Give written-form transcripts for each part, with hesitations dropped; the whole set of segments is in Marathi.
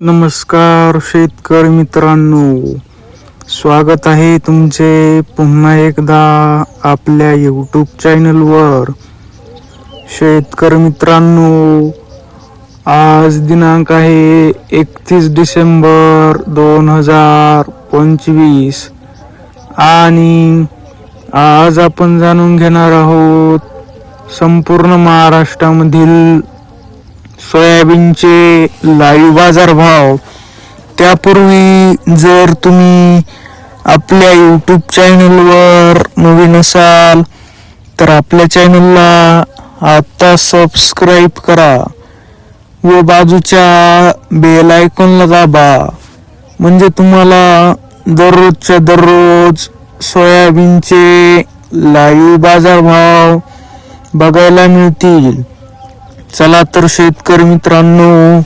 नमस्कार शेतकरी मित्रांनो, स्वागत आहे तुमचे पुन्हा एकदा आपल्या यूट्यूब चॅनलवर. शेतकरी मित्रांनो, आज दिनांक आहे 31 डिसेंबर 2025 आणि आज आपण जाणून घेणार आहोत संपूर्ण महाराष्ट्रामधील सोयाबीनचे लाईव्ह बाजार भाव. त्यापूर्वी जर तुम्ही आपल्या यूट्यूब चॅनलवर नवीन असाल तर आपल्या चॅनलला आता सबस्क्राईब करा व बाजूच्या बेल आयकॉनला दाबा, म्हणजे तुम्हाला दररोजच्या दररोज सोयाबीनचे लाईव्ह बाजार भाव बघायला मिळतील. चला तर शेतकरी मित्रांनो,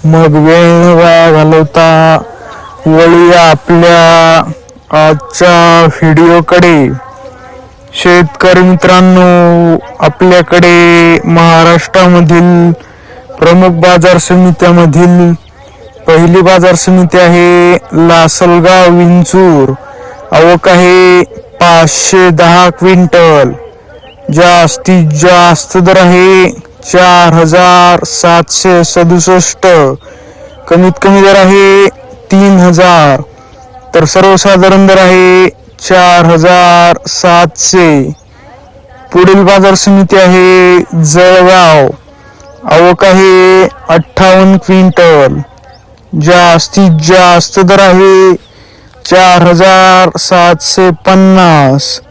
मग वेळ न वाया घालवता वळूया आपल्या आजच्या व्हिडिओकडे. शेतकरी मित्रांनो, आपल्याकडे महाराष्ट्रामधील प्रमुख बाजार समित्यामधील पहिली बाजार समिती आहे लासलगाव विंचूर. आवक आहे 510 क्विंटल. जास्तीत जास्त दर आहे 4767. कमीत कमी दर आहे 3000. तर सर्वसाधारण दर आहे 4700. पुढील बाजार समिती आहे जळगाव. आवक आहे 58 क्विंटल. जास्तीत जास्त दर आहे 4750.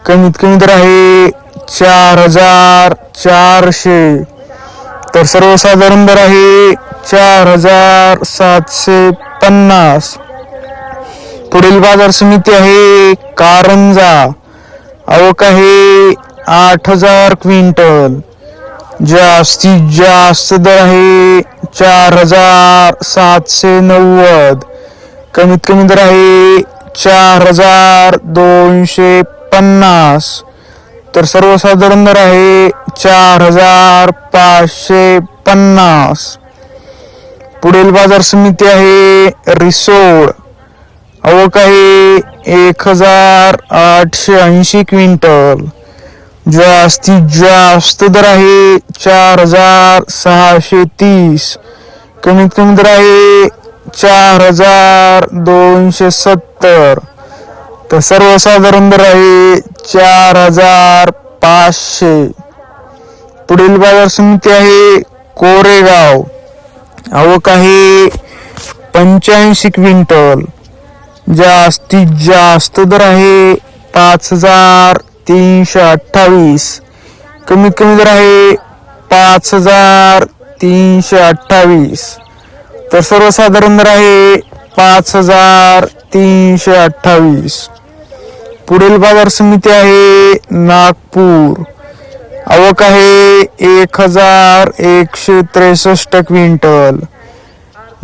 कमीत कमी दर आहे 4400. तर सर्वसाधारण दर आहे 4750. पुढील बाजार समिती आहे कारंजा. आवक आहे 8000 क्विंटल. जास्तीत जास्त दर आहे 4790. कमीत कमी दर आहे 4250. तर सर्वसाधारण दर आहे 4550. पुढील बाजार समिती आहे रिसोड. आवक आहे 1880 क्विंटल. जास्तीत जास्त दर आहे 4630. कमीत कमी दर आहे 4270. तर सर्वसाधारण दर आहे 4500. पुढील बाजार समिती आहे कोरेगाव. आवक आहे 85 क्विंटल. जास्तीत जास्त दर आहे 5328. कमीत कमी दर आहे 5328. तर सर्वसाधारण दर आहे 5328. पुढील बाजार समिती आहे नागपूर. आवक आहे 1163 क्विंटल.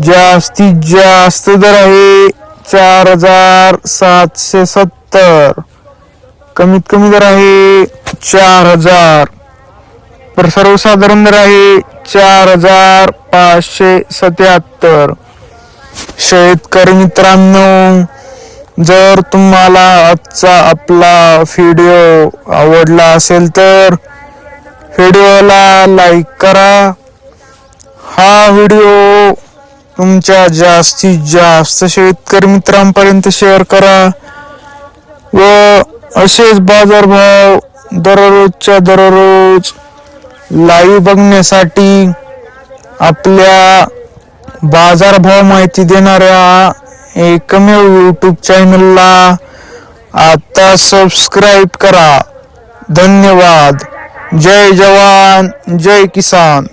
जास्तीत जास्त दर आहे 4770. कमीत कमी दर आहे 4000. तर सर्वसाधारण दर आहे 4577. शेतकरी मित्रांनो, जर तुम्हाला आजचा आपला व्हिडिओ आवडला असेल तर व्हिडिओला लाईक करा. हा व्हिडिओ तुमच्या जास्तीत जास्त शेतकरी मित्रांपर्यंत शेअर करा व असेच बाजारभाव दररोजच्या दररोज लाईव्ह बघण्यासाठी आपल्या बाजारभाव माहिती देणाऱ्या एकमेव यूट्यूब चॅनलला आता सबस्क्राईब करा. धन्यवाद. जय जवान जय किसान.